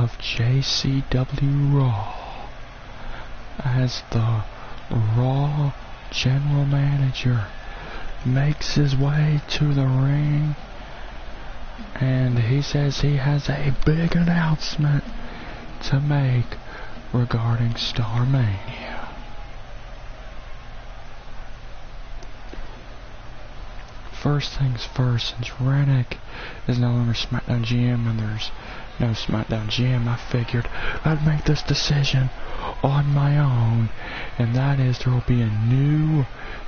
of Jcw Raw as the Raw general manager makes his way to the ring, and he says he has a big announcement to make regarding Starmania. First things first, since Rennick is no longer SmackDown GM and there's no SmackDown GM, I figured I'd make this decision on my own, and that is there will be a new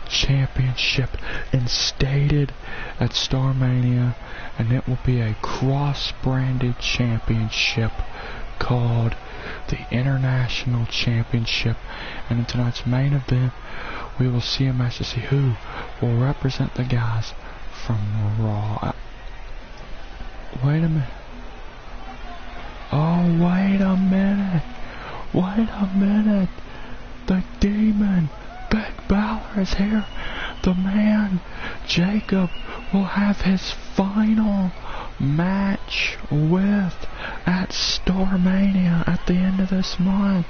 championship instated at Starmania, and it will be a cross-branded championship called the International Championship. And in tonight's main event, we will see a match to see who will represent the guys from Raw. Wait a minute. Oh, wait a minute. Wait a minute. The Demon, Big Balor, is here. The man, Jacob, will have his final match with at Starmania at the end of this month.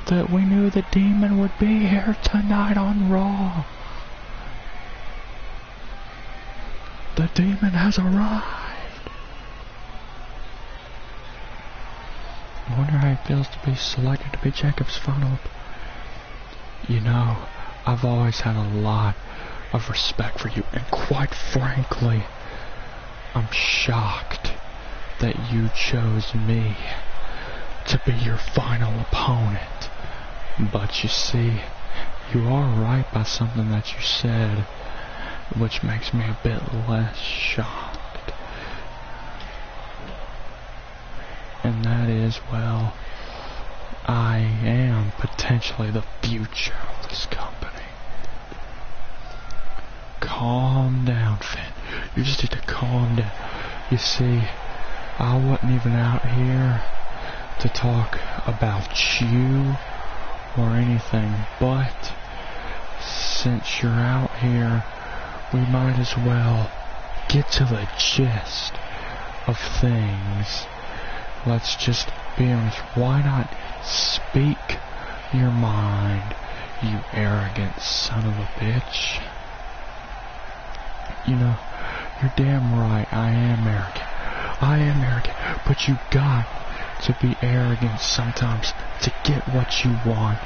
That we knew the Demon would be here tonight on Raw. The Demon has arrived. I wonder how it feels to be selected to be Jacob's final. You know, I've always had a lot of respect for you, and quite frankly, I'm shocked that you chose me to be your final opponent. But you see, you are right by something that you said, which makes me a bit less shocked. And that is, well, I am potentially the future of this company. Calm down, Finn. You just need to calm down. You see, I wasn't even out here to talk about you or anything, but since you're out here, we might as well get to the gist of things. Let's just be honest. Why not speak your mind, you arrogant son of a bitch? You know, you're damn right, I am arrogant. I am arrogant, but you got to be arrogant sometimes to get what you want.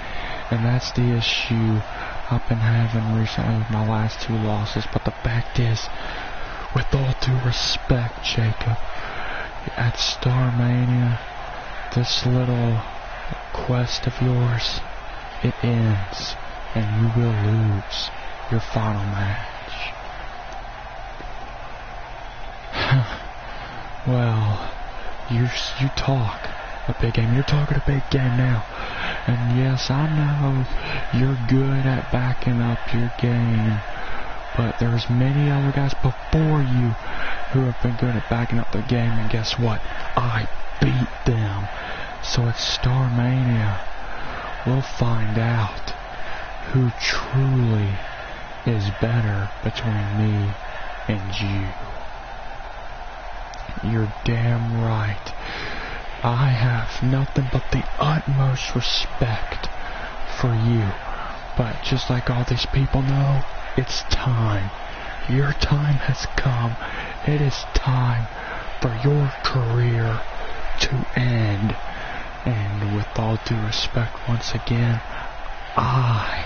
And that's the issue I've been having recently with my last two losses. But the fact is, with all due respect, Jacob, at Starmania, this little quest of yours, it ends, and you will lose your final match. Well, you talk a big game. You're talking a big game now. And yes, I know you're good at backing up your game, but there's many other guys before you who have been good at backing up their game, and guess what? I beat them. So at Starmania, we'll find out who truly is better between me and you. You're damn right. I have nothing but the utmost respect for you. But just like all these people know, it's time. Your time has come. It is time for your career to end. And with all due respect, once again, I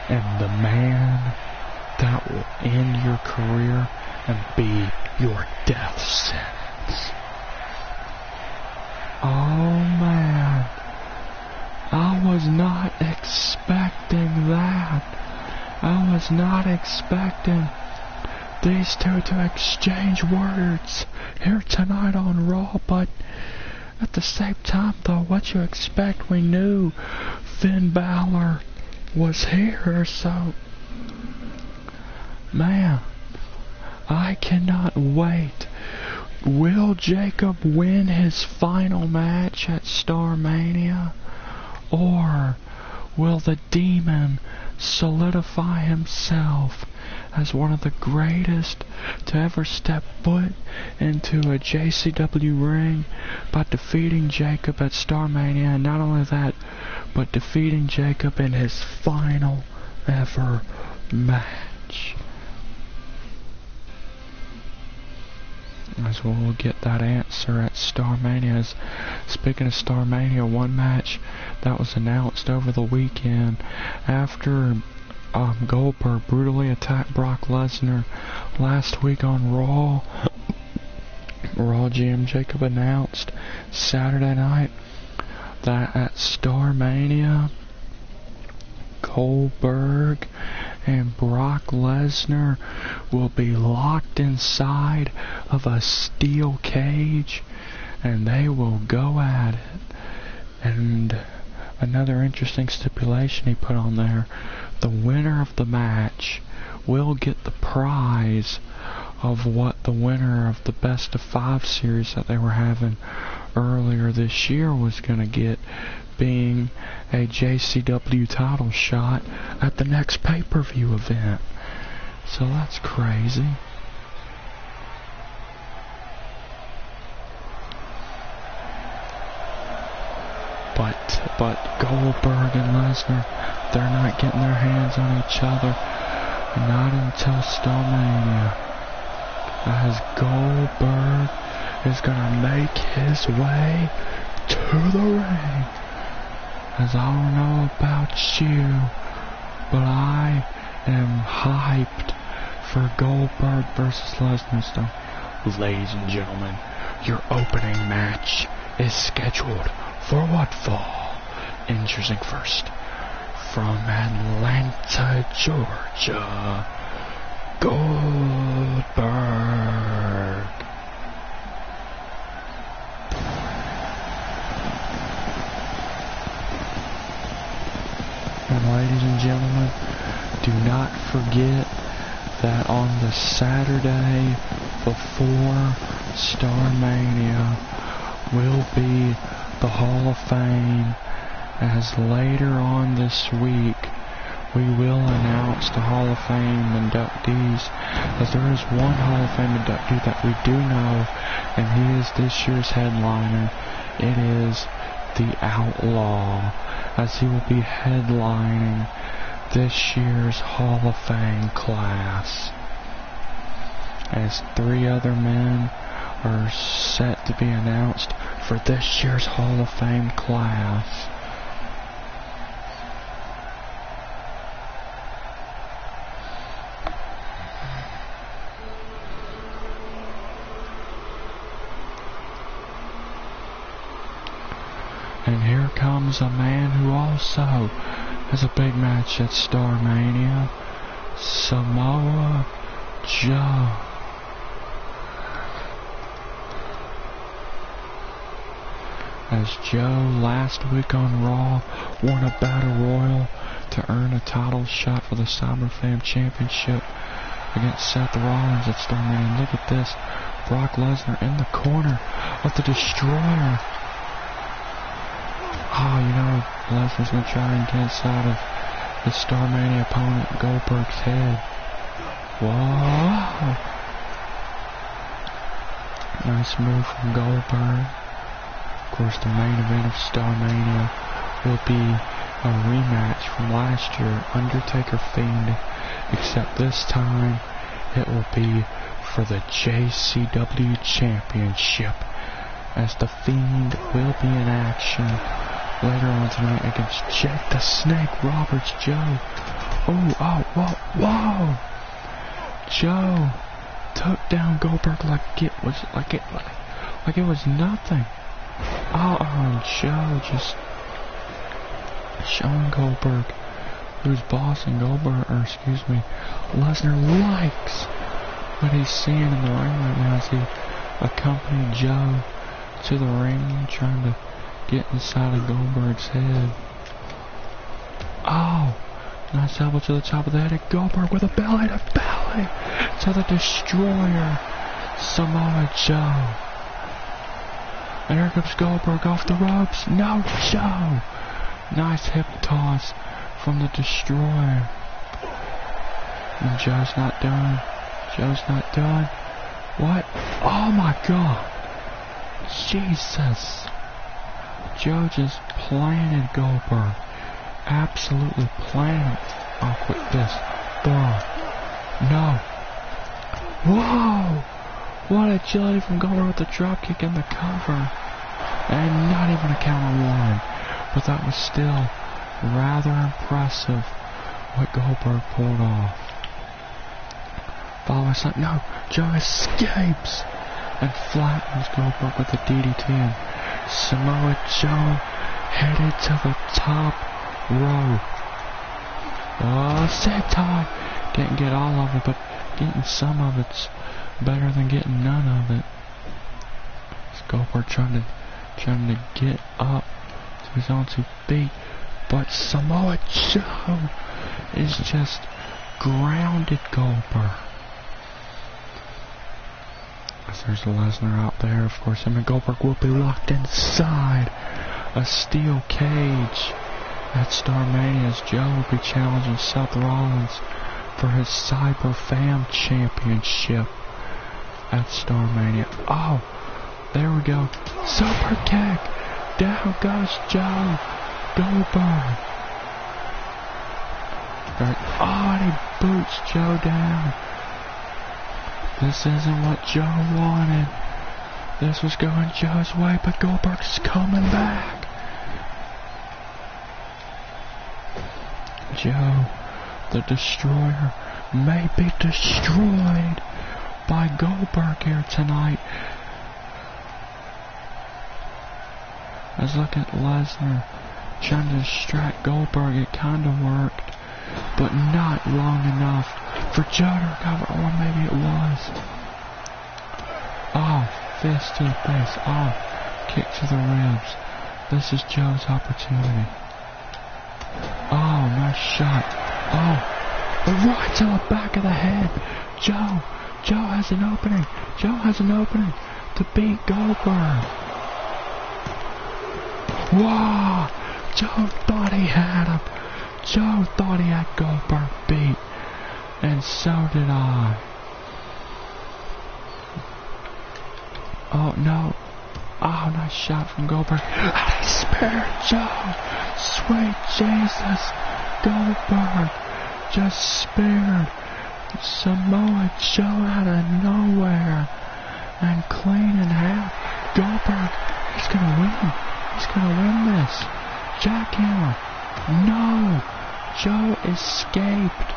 am the man that will end your career and be your death sentence. Oh man, I was not expecting that. I was not expecting these two to exchange words here tonight on Raw, but at the same time though, what you expect, we knew Finn Balor was here, so man, I cannot wait. Will Jacob win his final match at Starmania? Or will the Demon solidify himself as one of the greatest to ever step foot into a JCW ring by defeating Jacob at Starmania, and not only that, but defeating Jacob in his final ever match. As we'll get that answer at Starmania. Speaking of Starmania, one match that was announced over the weekend after Goldberg brutally attacked Brock Lesnar last week on Raw. Raw GM Jacob announced Saturday night that at Starmania, Goldberg and Brock Lesnar will be locked inside of a steel cage and they will go at it. And another interesting stipulation he put on there, the winner of the match will get the prize of what the winner of the best of 5 series that they were having earlier this year was going to get, being a JCW title shot at the next pay-per-view event. So that's crazy. But Goldberg and Lesnar, they're not getting their hands on each other, not until Starmania, as Goldberg is gonna make his way to the ring. As I don't know about you, but I am hyped for Goldberg versus Lesnar. So, ladies and gentlemen, your opening match is scheduled for what fall? Introducing first, from Atlanta, Georgia, Goldberg. And ladies and gentlemen, do not forget that on the Saturday before Starmania will be the Hall of Fame, as later on this week we will announce the Hall of Fame inductees, as there is one Hall of Fame inductee that we do know, and he is this year's headliner. It is the Outlaw, as he will be headlining this year's Hall of Fame class, as 3 other men are set to be announced for this year's Hall of Fame class. And here comes a man who also has a big match at Starmania, Samoa Joe. As Joe last week on Raw won a Battle Royal to earn a title shot for the CyberFam Championship against Seth Rollins at Starmania. Look at this, Brock Lesnar in the corner of the Destroyer. Oh, you know, Lesnar's going to try and get inside of the Starmania opponent, Goldberg's head. Whoa! Nice move from Goldberg. Of course, the main event of Starmania will be a rematch from last year, Undertaker Fiend, except this time it will be for the JCW Championship, as the Fiend will be in action later on tonight against Jake the Snake Roberts. Joe. Whoa. Joe took down Goldberg like it was nothing. Joe just showing Goldberg who's bossing Lesnar likes what he's seeing in the ring right now, as he accompanied Joe to the ring, trying to get inside of Goldberg's head. Nice elbow to the top of the head, and Goldberg with a belly to belly to the Destroyer, Samoa Joe. And here comes Goldberg off the ropes. No, Joe. Nice hip toss from the Destroyer. And Joe's not done. Joe's not done. What? Oh my God. Jesus. Joe just planted Goldberg. Absolutely planted. Oh, quick this. Throw. No. Whoa. What agility from Goldberg with the dropkick in the cover. And not even a count of one. But that was still rather impressive what Goldberg pulled off. Following something. No. Joe escapes and flattens Goldberg with a DDT. And Samoa Joe headed to the top rope. Oh, senton. Didn't get all of it, but getting some of it's better than getting none of it. Goldberg trying to get up to his own 2 feet, but Samoa Joe is just grounded Goldberg. There's Lesnar out there, of course. Him and Goldberg will be locked inside a steel cage at Starmania, as Joe will be challenging Seth Rollins for his Cyber Fam Championship at Starmania. Oh, there we go. Super kick. Down goes Joe Goldberg. Oh, and he boots Joe down. This isn't what Joe wanted. This was going Joe's way, but Goldberg's coming back. Joe, the Destroyer, may be destroyed by Goldberg here tonight. I was looking at Lesnar trying to distract Goldberg. It kind of worked, but not long enough for Joe to recover. Or maybe it was. Oh, fist to the face. Oh, kick to the ribs. This is Joe's opportunity. Oh, nice shot. Oh, right to the back of the head. Joe has an opening. Joe has an opening to beat Goldberg. Wow! Joe thought he had him. Joe thought he had Goldberg beat. And so did I. Oh, no. Oh, nice shot from Goldberg. And he spared Joe. Sweet Jesus. Goldberg just spared Samoa Joe out of nowhere. And clean in half. Goldberg, he's going to win. He's going to win this. Jackhammer. No. Joe escaped.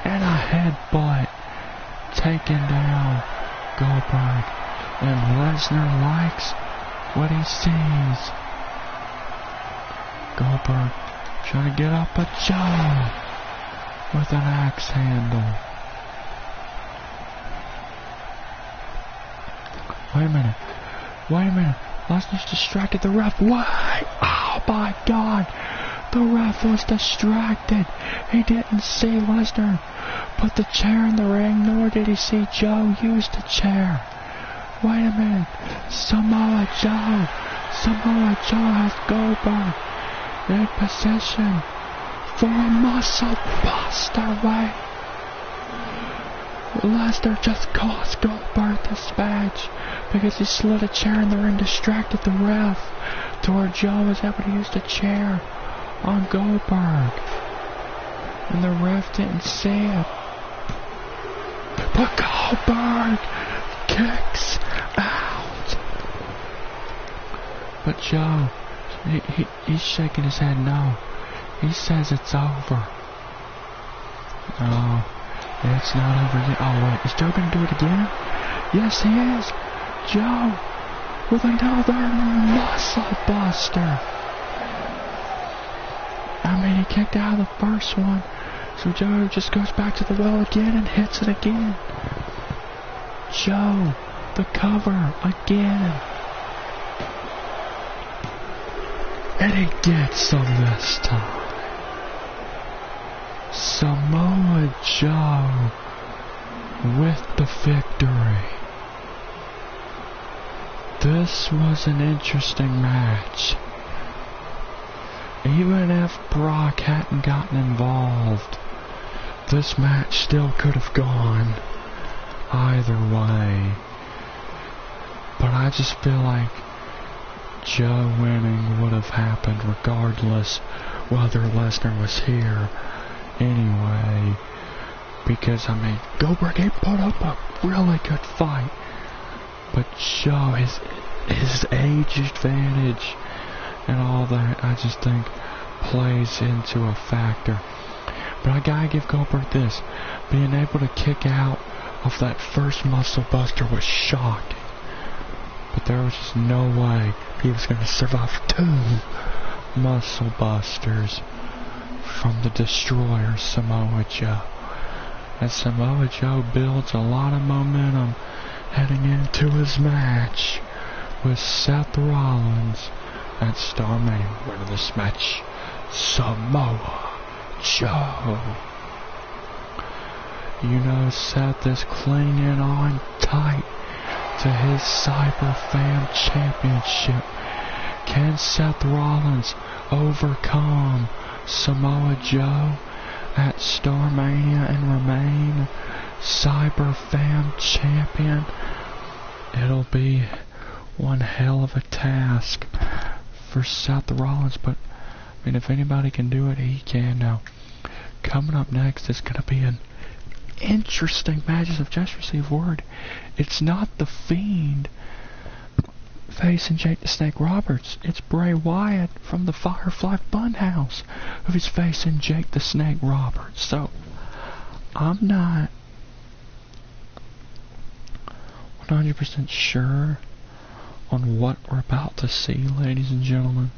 And a headbutt. Taking down Goldberg. And Lesnar likes what he sees. Goldberg trying to get up at Joe with an axe handle. Wait a minute. Lesnar's distracted the ref. Why? Oh my God. The ref was distracted. He didn't see Lesnar put the chair in the ring, nor did he see Joe use the chair. Wait a minute. Samoa Joe has Goldberg in position for a muscle buster. Wait. Lesnar just cost Goldberg this match because he slid a chair in the ring, distracted the ref to where Joe was able to use the chair on Goldberg. And the ref didn't see it. But Goldberg kicks out. But Joe, he's shaking his head no. He says it's over. Oh, it's not over yet. Oh wait, is Joe gonna do it again? Yes, he is. Joe with another muscle buster. I mean, he kicked out of the first one, so Joe just goes back to the well again and hits it again. Joe, the cover again. And he gets them this time. Samoa Joe with the victory. This was an interesting match. Even if Brock hadn't gotten involved, this match still could have gone either way. But I just feel like Joe winning would have happened regardless whether Lesnar was here anyway. Because, I mean, Goldberg, he put up a really good fight. But Joe, his age advantage and all that, I just think plays into a factor. But I gotta give Goldberg this. Being able to kick out of that first muscle buster was shocking. But there was just no way he was going to survive 2 muscle busters from the Destroyer, Samoa Joe. And Samoa Joe builds a lot of momentum heading into his match with Seth Rollins at StarMania. Winner of this match, Samoa Joe. You know, Seth is clinging on tight to his Cyberfam Championship. Can Seth Rollins overcome Samoa Joe at StarMania and remain Cyberfam Champion? It'll be one hell of a task for Seth Rollins, but I mean, if anybody can do it, he can. Now, coming up next is going to be an interesting match. I've just received word. It's not The Fiend facing Jake the Snake Roberts. It's Bray Wyatt from the Firefly Funhouse who is facing Jake the Snake Roberts. So, I'm not 100% sure on what we're about to see, ladies and gentlemen.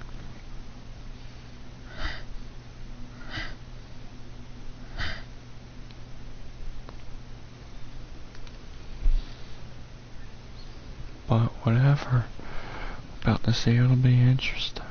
But whatever, about to see, it'll be interesting.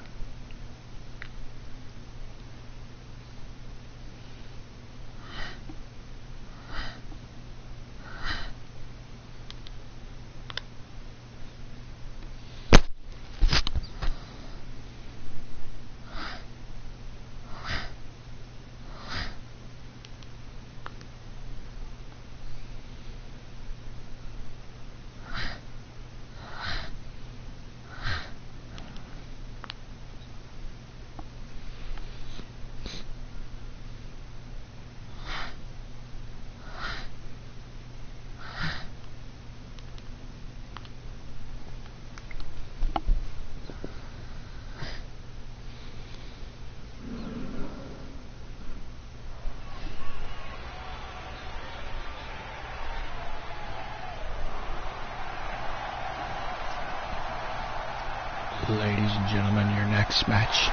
Ladies and gentlemen, your next match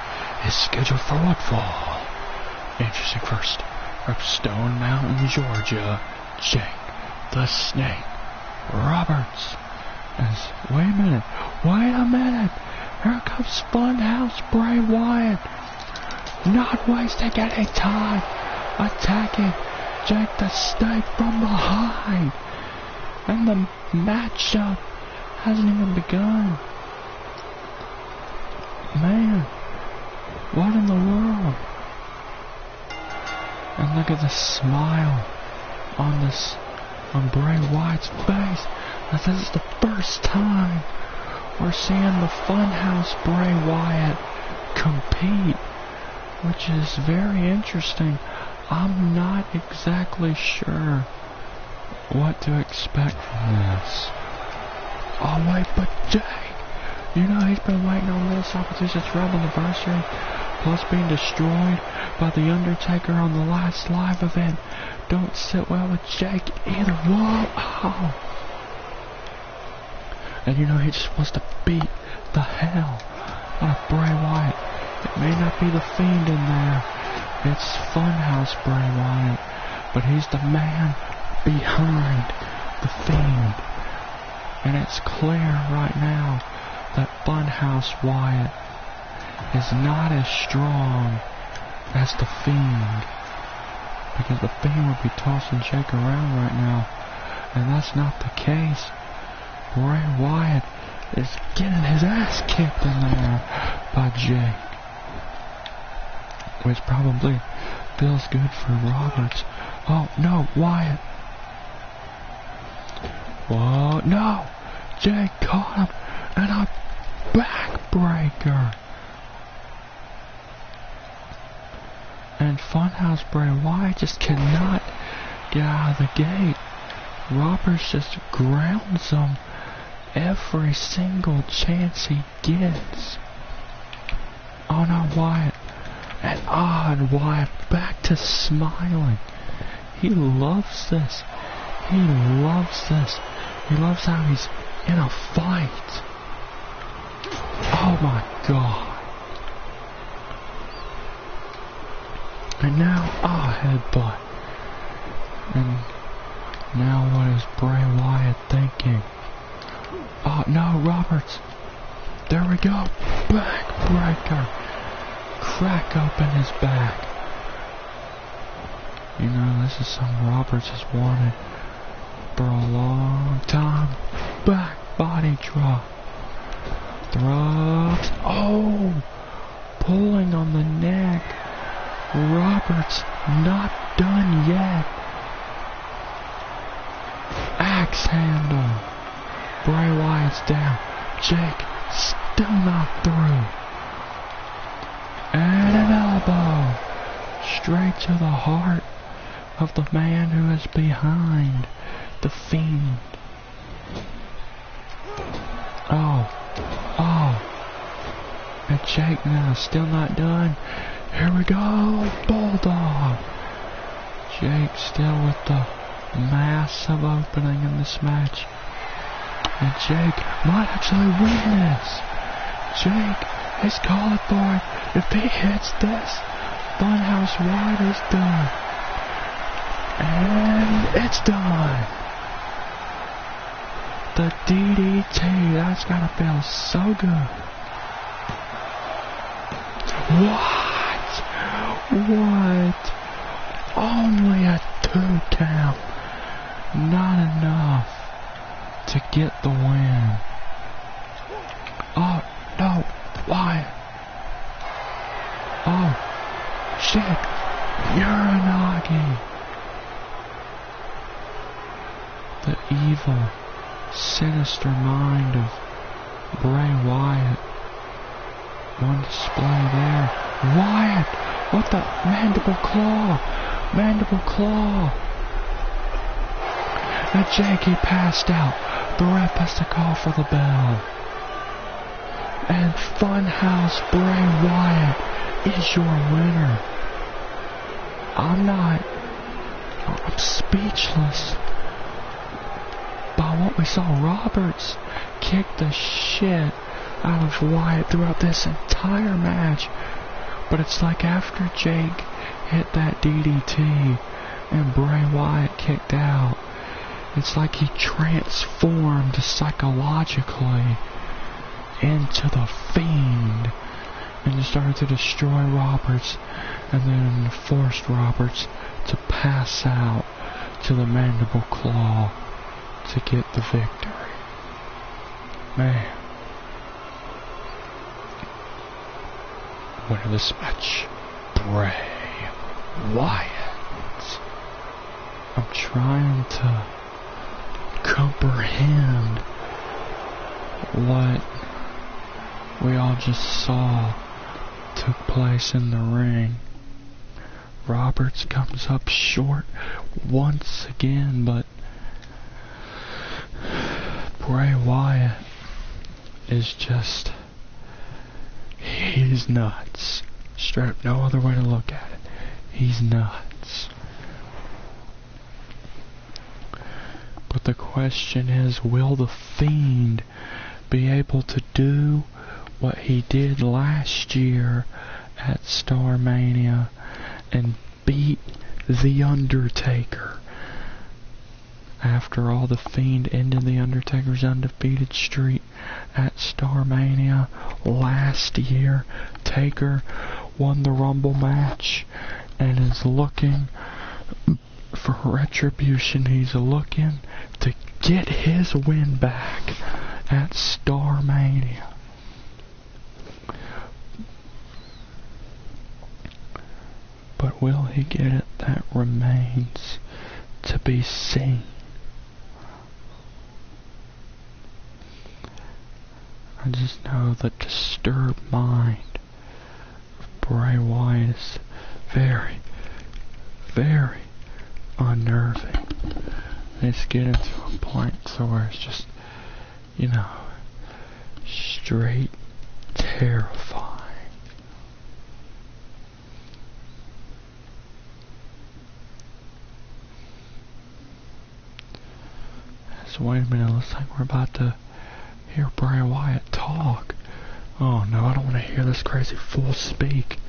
is scheduled for what fall? Interesting first. From Stone Mountain, Georgia, Jake the Snake Roberts. Wait a minute. Here comes Funhouse Bray Wyatt. Not wasting any time. Attacking Jake the Snake from behind. And the matchup hasn't even begun. Man, what in the world? And look at the smile on Bray Wyatt's face. As this is the first time we're seeing the Funhouse Bray Wyatt compete, which is very interesting. I'm not exactly sure what to expect from this. Oh wait, but Jake, you know, he's been waiting on this opportunity since Rebel Anniversary, plus being destroyed by The Undertaker on the last live event. Don't sit well with Jake either. Whoa! Oh. And you know, he just wants to beat the hell out of Bray Wyatt. It may not be the Fiend in there. It's Funhouse Bray Wyatt. But he's the man behind the Fiend. And it's clear right now that Funhouse Wyatt is not as strong as the Fiend, because the Fiend would be tossing Jake around right now, and that's not the case. Bray Wyatt is getting his ass kicked in there by Jake, which probably feels good for Roberts, Oh, no, Wyatt. Whoa, no. Jake caught him. And a backbreaker. And Funhouse Bray Wyatt just cannot get out of the gate. Roberts just grounds him every single chance he gets. Oh no, Wyatt. And odd Wyatt back to smiling. He loves this. He loves this. He loves how he's in a fight. Oh my God. And now, headbutt. And now what is Bray Wyatt thinking? Oh no, Roberts. There we go. Backbreaker. Crack open his back. You know, this is something Roberts has wanted for a long time. Back body drop. Throws. Oh! Pulling on the neck. Roberts not done yet. Axe handle. Bray Wyatt's down. Jake still not through. And an elbow. Straight to the heart of the man who is behind the Fiend. Oh. And Jake now still not done. Here we go. Bulldog. Jake still with the massive opening in this match. And Jake might actually win this. Jake is calling for it. If he hits this, Funhouse Wyatt is done. And it's done. The DDT, that's gotta feel so good. What? Only a 2 count. Not enough to get the win. Oh, no. Why? Oh, shit. Uranagi. The evil, sinister mind of Bray Wyatt. On display there. Wyatt! What the? Mandible claw! Mandible claw! And Jakey passed out. The ref has to call for the bell. And Funhouse Bray Wyatt is your winner. I'm speechless by what we saw. Roberts kick the shit out of Wyatt throughout this entire match. But it's like after Jake hit that DDT and Bray Wyatt kicked out, it's like he transformed psychologically into the Fiend and started to destroy Roberts, and then forced Roberts to pass out to the Mandible Claw to get the victory. Man. Winner of this match, Bray Wyatt. I'm trying to comprehend what we all just saw took place in the ring. Roberts comes up short once again, but Bray Wyatt is just... he's nuts. Straight up, no other way to look at it. He's nuts. But the question is, will the Fiend be able to do what he did last year at Starmania and beat The Undertaker? After all, the Fiend ended The Undertaker's undefeated streak at Starmania last year. Taker won the Rumble match and is looking for retribution. He's looking to get his win back at Starmania. But will he get it that remains to be seen. I just know the disturbed mind of Bray Wyatt is very, very unnerving. It's getting to a point so where it's just, straight terrifying. So wait a minute, looks like we're about to hear Bray Wyatt talk. Oh no, I don't want to hear this crazy fool speak.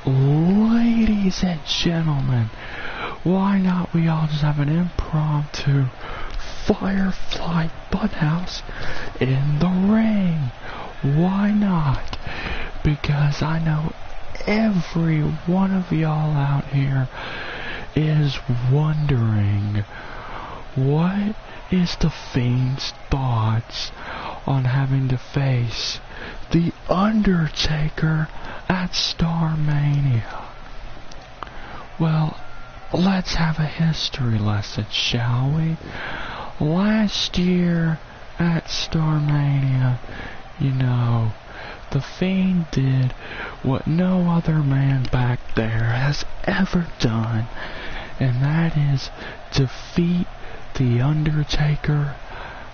Ladies and gentlemen, why not we all just have an impromptu Firefly Funhouse in the ring? Why not? Because I know every one of y'all out here is wondering, what is the Fiend's thoughts on having to face The Undertaker at Starmania? Well, let's have a history lesson, shall we? Last year at Starmania, the Fiend did what no other man back there has ever done, and that is defeat The Undertaker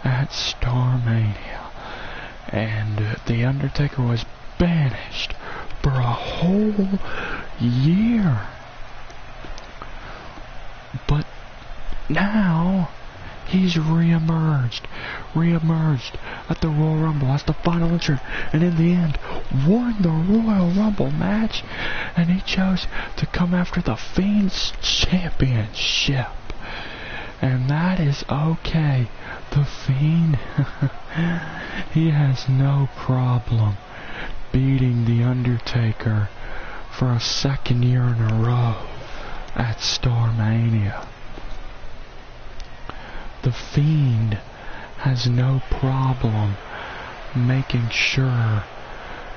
at Starmania. And The Undertaker was banished for a whole year. But now he's reemerged at the Royal Rumble as the final entrant, and in the end won the Royal Rumble match, and he chose to come after the Fiend's championship. And that is okay. The Fiend, he has no problem beating The Undertaker for a second year in a row at Starmania. The Fiend has no problem making sure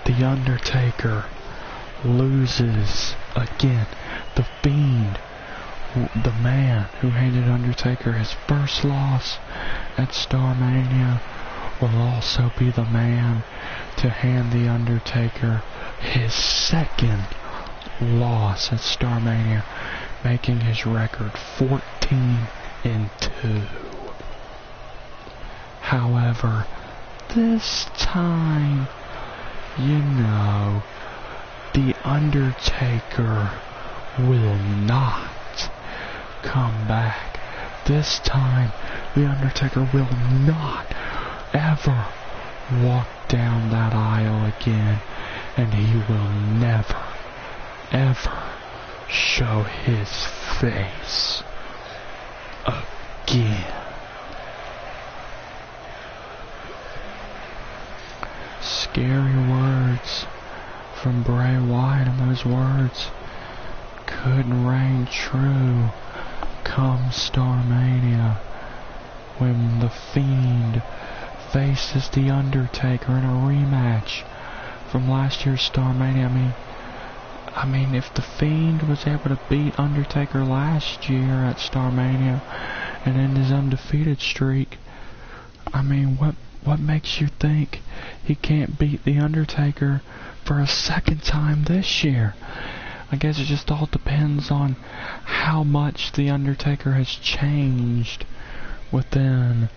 The Undertaker loses again. The Fiend, the man who handed Undertaker his first loss at Starmania, will also be the man to hand The Undertaker his second loss at Starmania, making his record 14-2. However, this time, The Undertaker will not come back. This time, The Undertaker will not ever walk down that aisle again, and he will never, ever show his face again. Scary words from Bray Wyatt, and those words could reign true come Starmania, when the Fiend faces The Undertaker in a rematch from last year's Starmania. I mean, if the Fiend was able to beat Undertaker last year at Starmania and end his undefeated streak, what makes you think he can't beat The Undertaker for a second time this year? I guess it just all depends on how much The Undertaker has changed within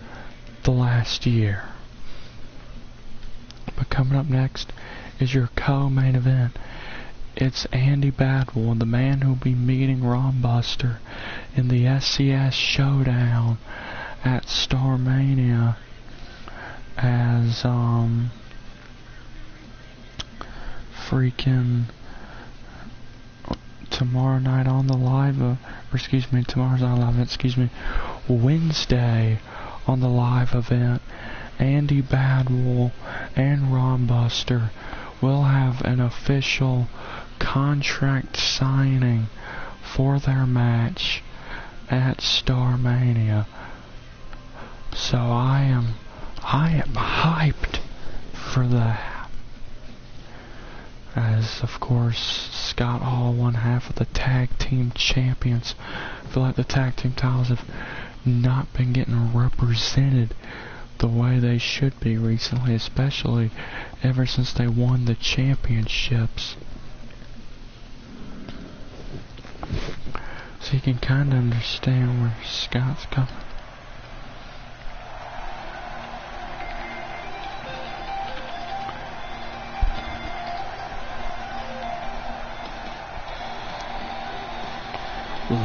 the last year. But coming up next is your co-main event. It's Andy Badwell, the man who'll be meeting Ron Buster in the SCS Showdown at Starmania as freaking tomorrow night on the live, Wednesday on the live event. Andy Badwell and Ron Buster will have an official contract signing for their match at Starmania. So I am hyped for that. as of course Scott Hall won half of the tag team champions. I feel like the tag team titles have not been getting represented the way they should be recently, especially ever since they won the championships. So you can kind of understand where Scott's coming.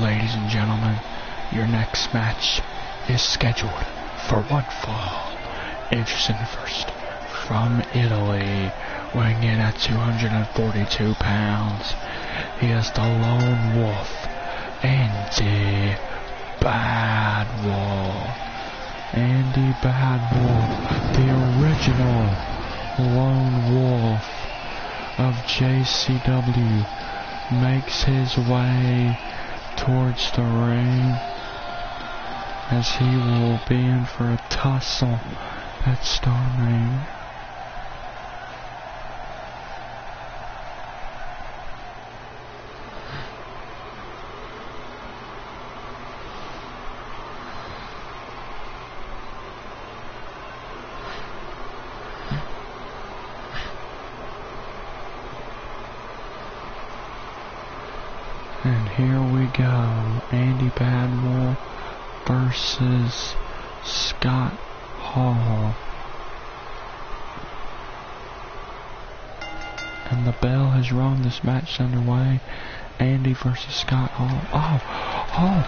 Ladies and gentlemen, your next match is scheduled for one fall. Introducing first, from Italy, weighing in at 242 pounds, he is the Lone Wolf, Andy Badwolf. Andy Badwolf, the original Lone Wolf of JCW, makes his way towards the ring as he will be in for a tussle at Starmania. And here we go, Andy Badwolf versus Scott Hall. And the bell has rung, this match underway. Andy versus Scott Hall. Oh,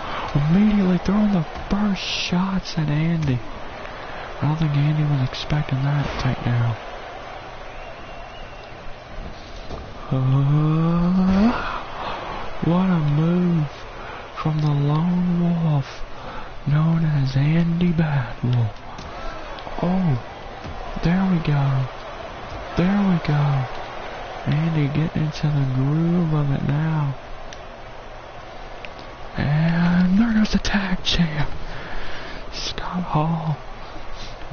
immediately throwing the first shots at Andy. I don't think Andy was expecting that takedown. What a move from the Lone Wolf, known as Andy Badwolf. Oh, there we go. There we go. Andy getting into the groove of it now. And there goes the tag champ, Scott Hall.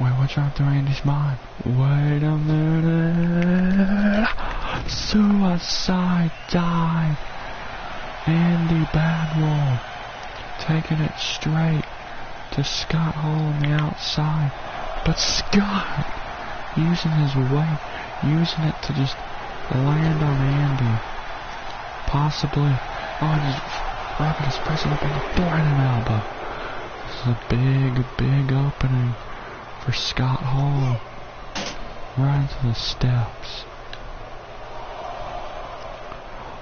Wait, what's wrong through Andy's mind? Wait a minute. Suicide dive. Andy Badwolf taking it straight to Scott Hall on the outside. But Scott using his weight, using it to just land on Andy. Possibly, just rubbing his pressing up on the forehead and elbow. This is a big opening for Scott Hall. Right into the steps.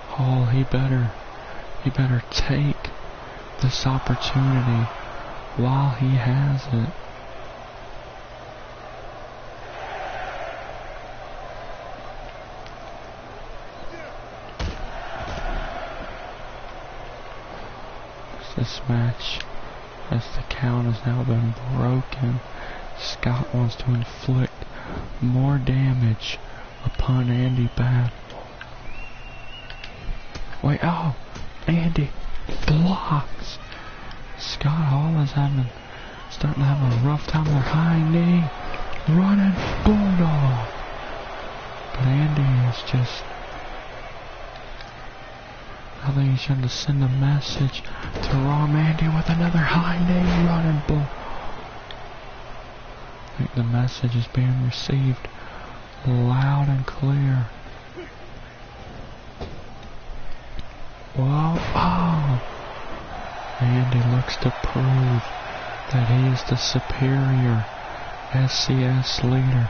Hall, he better take this opportunity while he has it. This match, as the count has now been broken, Scott wants to inflict more damage upon Andy Badwolf. Wait, Andy blocks. Scott Hall is starting to have a rough time with a high knee. Running bulldog. But Andy is just, I think he's trying to send a message to Raw. Andy with another high knee running bull. I think the message is being received loud and clear. Whoa, Andy looks to prove that he is the superior SCS leader.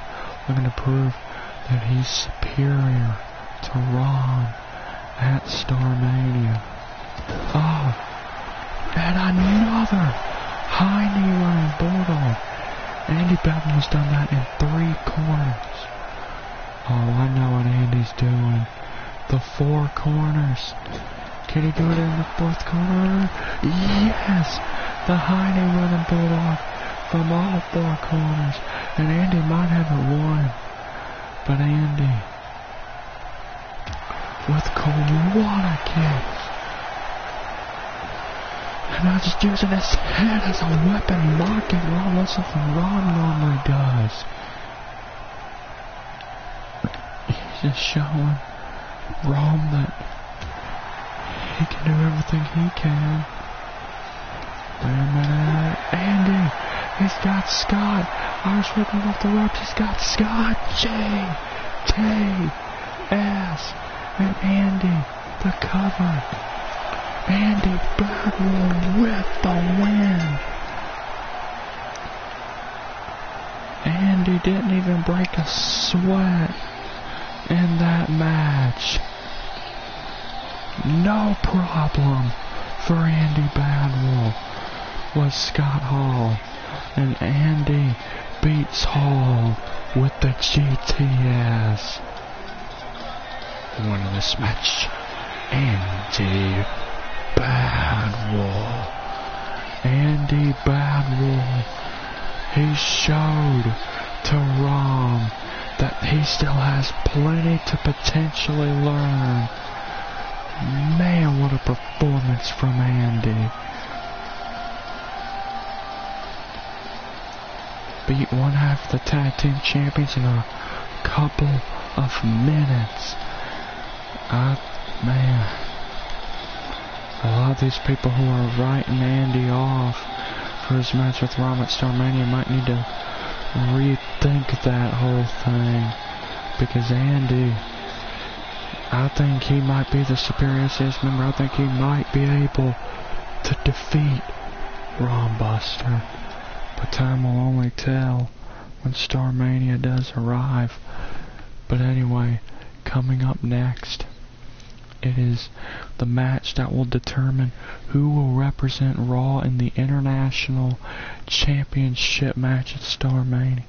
Looking to prove that he's superior to Ron at Starmania. And another high knee running bulldog. Andy Badwolf's done that in 3 corners. I know what Andy's doing. The 4 corners. Can he do it in the 4th corner? Yes! The high knee running bulldog from all 4 corners. And Andy might have it won. But Andy, with Koala kicks. And now just using his head as a weapon, mocking Ron. That's something Ron normally does. He's just showing Rome that he can do everything he can. Wait a minute. Andy, he's got Scott. Irish whipping off the ropes. He's got Scott. J.T.S. and Andy, the cover. Andy Badwell with the win. Andy didn't even break a sweat in that match. No problem for Andy Badwell was Scott Hall. And Andy beats Hall with the GTS. Winning this match, Andy Badwell. Andy Badwell, he showed to Rom that he still has plenty to potentially learn. Man, what a performance from Andy. Beat one half of the tag team champions in a couple of minutes. Man, a lot of these people who are writing Andy off for his match with Rom at StarMania might need to rethink that whole thing, because Andy, I think he might be the superior CS member. I think he might be able to defeat Ron Buster, but time will only tell when StarMania does arrive. But anyway, coming up next, it is the match that will determine who will represent Raw in the International Championship match at StarMania.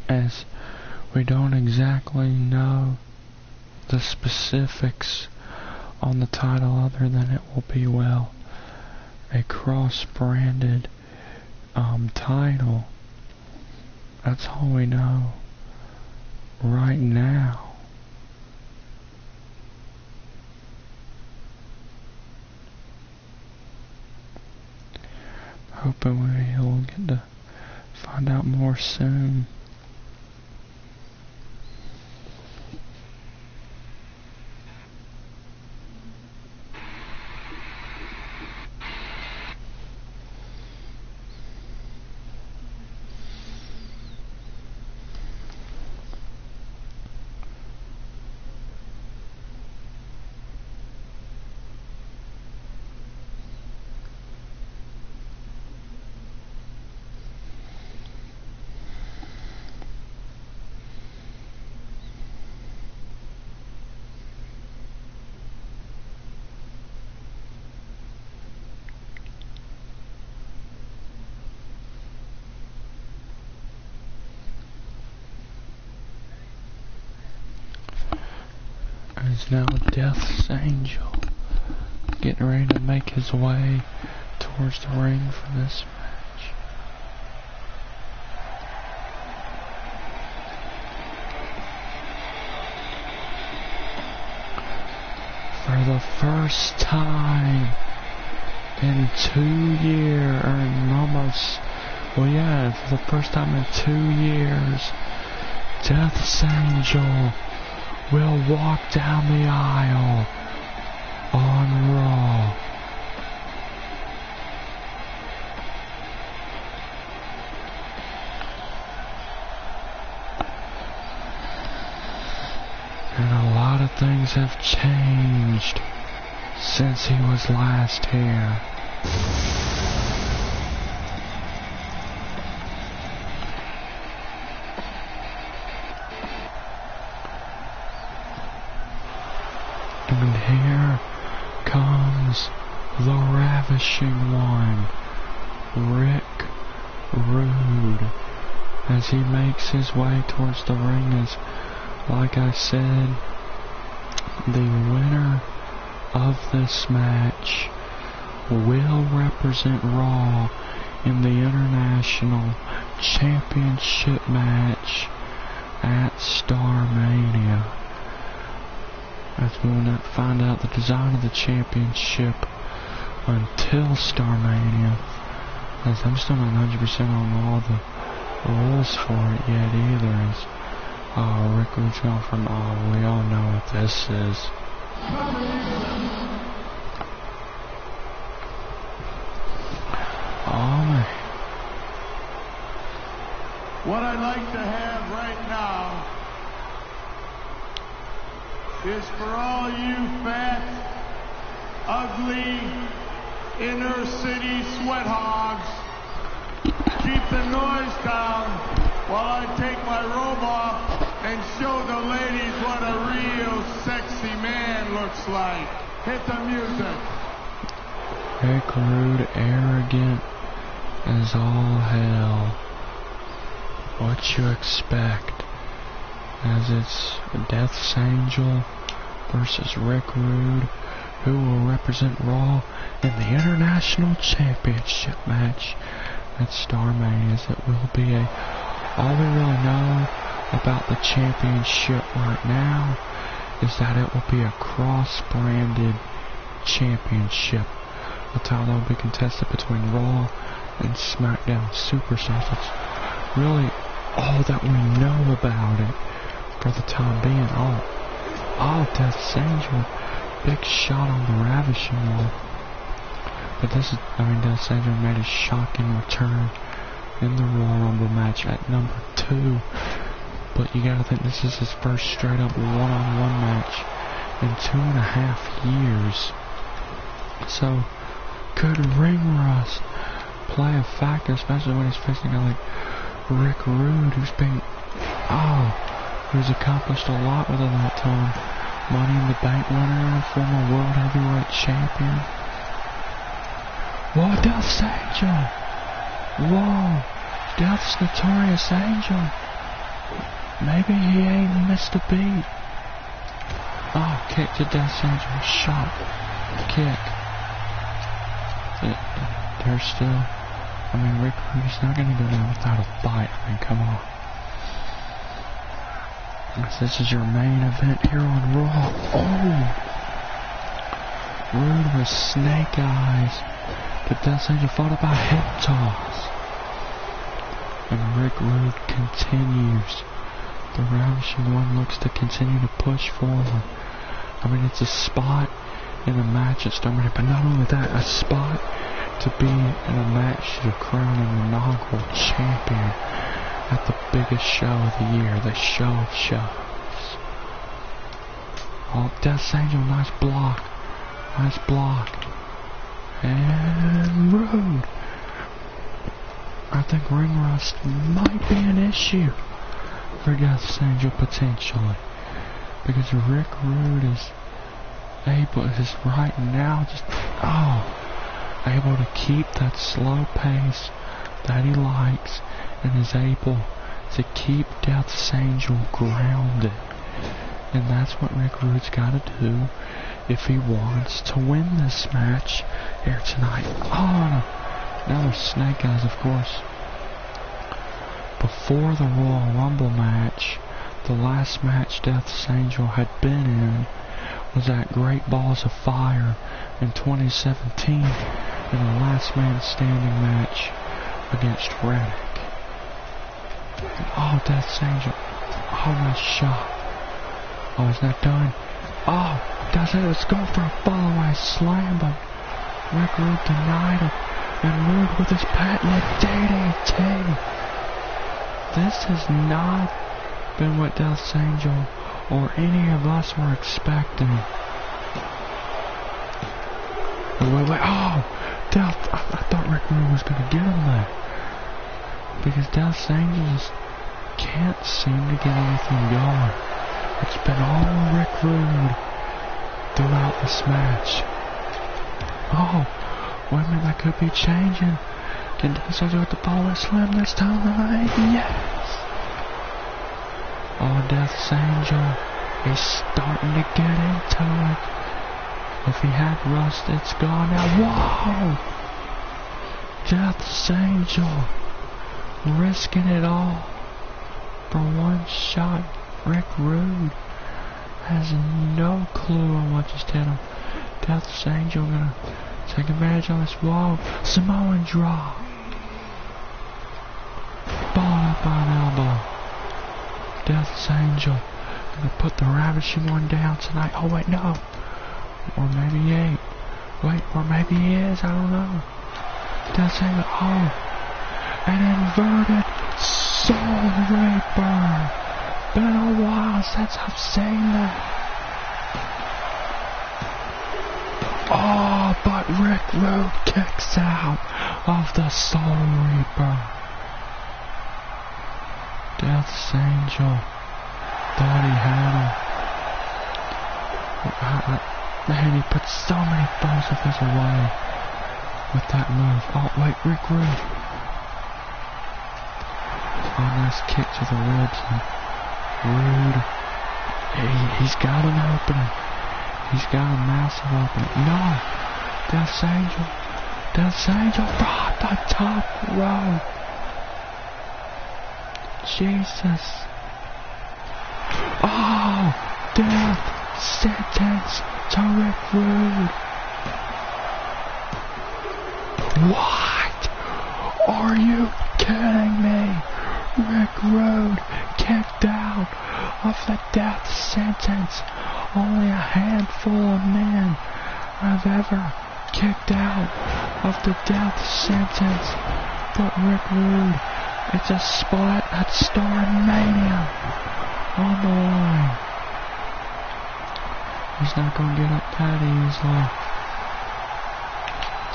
As we don't exactly know the specifics on the title other than it will be, well, a cross-branded title. That's all we know right now. Hoping we'll get to find out more soon. Is now Death's Angel getting ready to make his way towards the ring for this match. For the first time in 2 years, or for the first time in 2 years, Death's Angel will walk down the aisle on Raw. And a lot of things have changed since he was last here. And here comes the ravishing one, Rick Rude, as he makes his way towards the ring. As, like I said, the winner of this match will represent Raw in the International Championship match at StarMania. As we will not find out the design of the championship until StarMania. As I'm still not 100% on all the rules for it yet either. Rick Rude's going from, we all know what this is. Oh man. What I'd like to have right now is for all you fat, ugly, inner city sweat hogs, keep the noise down while I take my robe off and show the ladies what a real sexy man looks like. Hit the music. Rick Rude, arrogant as all hell. What you expect? As it's Death's Angel versus Rick Rude, who will represent Raw in the International Championship match at Starmania. As it will be all we really know about the championship right now is that it will be a cross-branded championship. A title that will be contested between Raw and SmackDown Superstars. It's really all that we know about it for the time being. Death's Angel, big shot on the Ravishing One. But Death's Angel made a shocking return in the Royal Rumble match at number 2. But you gotta think this is his first straight up one-on-one match in 2.5 years. So, could ring rust play a factor, especially when he's facing a guy like Rick Rude, who's accomplished a lot within that time. Money in the Bank winner, former World Heavyweight Champion. Whoa, Death's Angel! Whoa, Death's Notorious Angel. Maybe he ain't missed a beat. Kick to Death's Angel, shot, kick. There's still, Rick Rude's not gonna go down without a fight. Come on. This is your main event here on Raw. Rude with snake eyes. But Death's Angel followed by hip toss. And Rick Rude continues. The Ravishing One looks to continue to push forward. It's a spot in a match at Starmania, but not only that, a spot to be in a match to crown an inaugural champion at the biggest show of the year, the show of shows. Death's Angel, nice block. Nice block. And Rude. I think ring rust might be an issue for Death's Angel potentially. Because Rick Rude is right now able to keep that slow pace that he likes, and is able to keep Death's Angel grounded. And that's what Rick Rude's got to do if he wants to win this match here tonight. Another snake eyes, of course. Before the Royal Rumble match, the last match Death's Angel had been in was at Great Balls of Fire in 2017 in a last man standing match against Reddick. Death's Angel. Nice shot. He's not done. Death's Angel's going for a follow-away slam, but Rick Rude denied it. And Rude with his patented DDT. This has not been what Death's Angel or any of us were expecting. Wait. Death. I thought Rick Rude was going to get him there. Because Death's Angel just can't seem to get anything going. It's been all Rick Rude throughout this match. Wait a minute, that could be changing. Can Death's Angel with the follow slam this time? Yes! Death's Angel is starting to get into it. If he had rust, it's gone now. Whoa! Death's Angel risking it all for one shot. Rick Rude has no clue on what just hit him. Death's Angel gonna take advantage of this. Whoa! Samoan drop. Angel gonna put the ravishing one down tonight. Oh wait, no. Or maybe he ain't. Wait, or maybe he is, I don't know. Death Angel, oh. An inverted Soul Reaper. Been a while since I've seen that. Oh, but Rick Rude kicks out of the Soul Reaper. Death's Angel thought he had him. Man, he put so many foes of his away with that move. Oh, wait, Rick Rude. Oh, nice kick to the ribs. And Rude. He's got an opening. He's got a massive opening. No! Death's Angel. Death's Angel brought the top row. Jesus. Oh! Death sentence to Rick Rude. What? Are you kidding me? Rick Rude kicked out of the death sentence. Only a handful of men have ever kicked out of the death sentence. But Rick Rude, it's a spot at StarMania on the line. He's not going to get up that easily.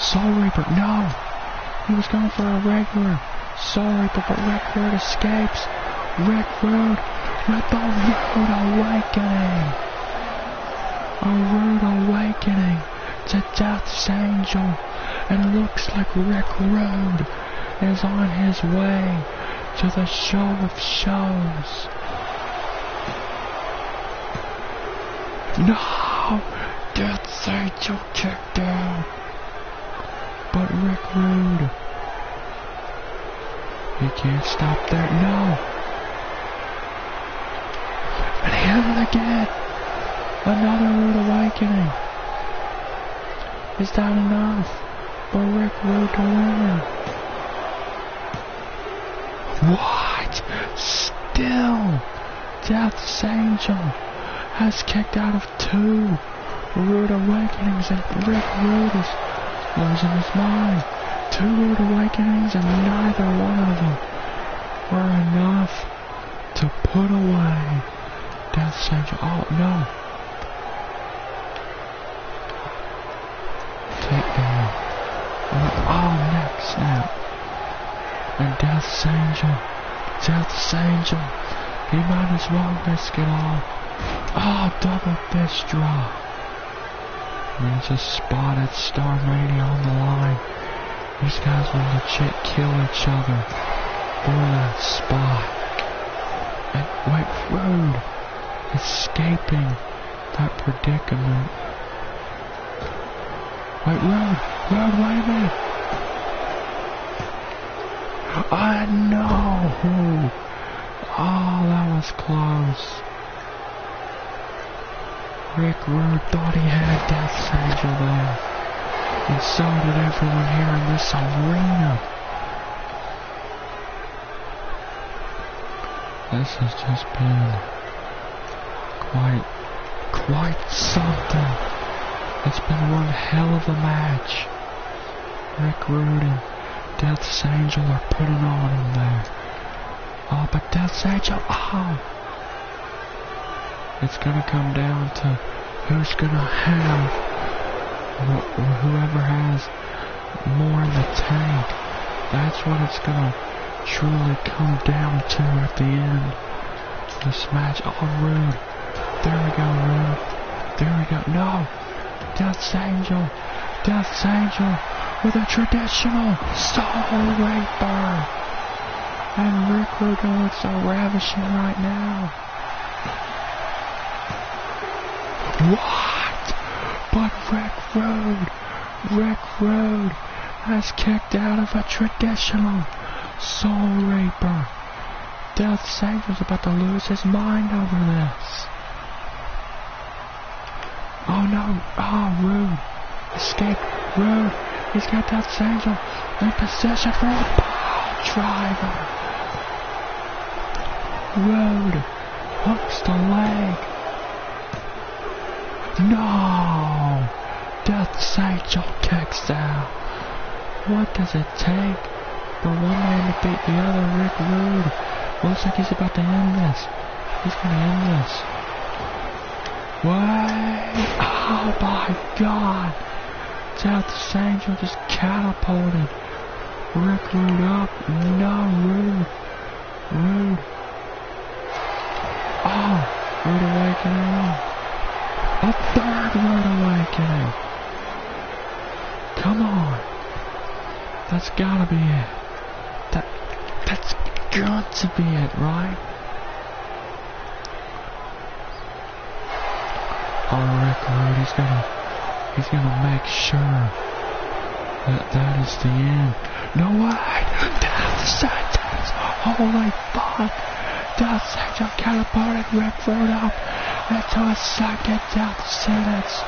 Soul Reaper, no! He was going for a regular Soul Reaper, but Rick Rude escapes. Rick Rude with the Rude Awakening. A Rude Awakening to Death's Angel. And it looks like Rick Rude is on his way to the show of shows. No! Death's Angel kicked out. But Rick Rude, he can't stop there. No! And he hit it again. Another Rude Awakening. Is that enough for Rick Rude to win? What? Still, Death's Angel has kicked out of 2 Rude Awakenings, and Rick Rude is losing his mind. 2 Rude Awakenings, and neither one of them were enough to put away Death's Angel. Oh, no. Takedown. Oh, neck snap. And Death's Angel, he might as well risk it all. Oh, double fist drop. There's a spot at StarMania on the line. These guys will legit kill each other for that spot. And wait, Rude escaping that predicament. Wait, Rude, wait a minute. I know. Oh, that was close. Rick Rude thought he had Death's Angel there. And so did everyone here in this arena. This has just been quite something. It's been one hell of a match. Rick Rude and Death's Angel are putting on him there. Oh, but Death's Angel, oh! It's gonna come down to who's gonna have, whoever has more in the tank. That's what it's gonna truly come down to at the end of this match. Oh, Rude. There we go, Rude. There we go. No! Death's Angel with a traditional Soul Reaper. And Rick Rude looks so ravishing right now. What? But Rick Rude has kicked out of a traditional Soul Reaper. Death's Angel's about to lose his mind over this. Oh no, oh, Rude. Escape, Rude. He's got Death's Angel in position for a pile driver. Rude Hooks the leg. No! Death Angel kicks out. What does it take for one man to beat the other? Rick Rude. Looks like he's about to end this. He's gonna end this. What? Oh my God! Death Angel just catapulted Rick Rude up. No, Rude. Rude. Oh, Rude Awakening. A third Rude Awakening. Come on. That's gotta be it. That's got to be it, right? Oh, Rick Rude, he's gonna make sure that is the end. No way! Death Sentence! Holy fuck! Death Angel catapulted Rick Rude up into a second death sentence.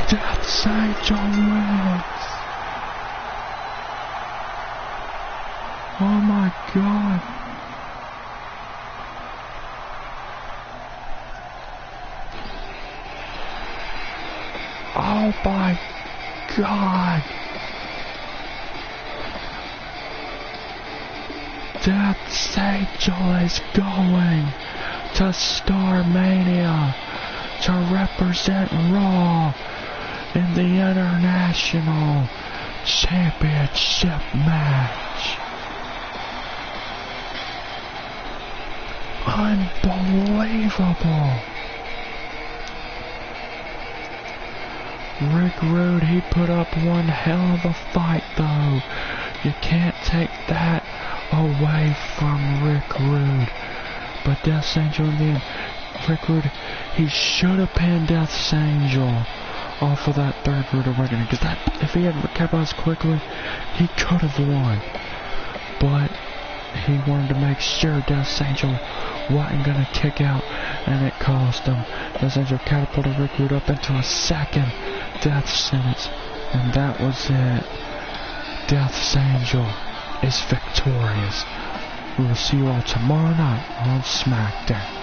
Death Angel wins. Oh my God. Oh my God. Death Angel is going to Starmania to represent Raw in the International Championship match. Unbelievable. Rick Rude, he put up one hell of a fight though. You can't take that away from Rick Rude. But Death Angel in the end, Rick Rude, he should have pinned Death Angel off of that third Rude Awakening. Because if he had capitalized quickly, he could have won. But he wanted to make sure Death Angel wasn't going to kick out, and it cost him. Death Angel catapulted Rick Rude up into a second death sentence, and that was it. Death Angel is victorious. We will see you all tomorrow night on SmackDown.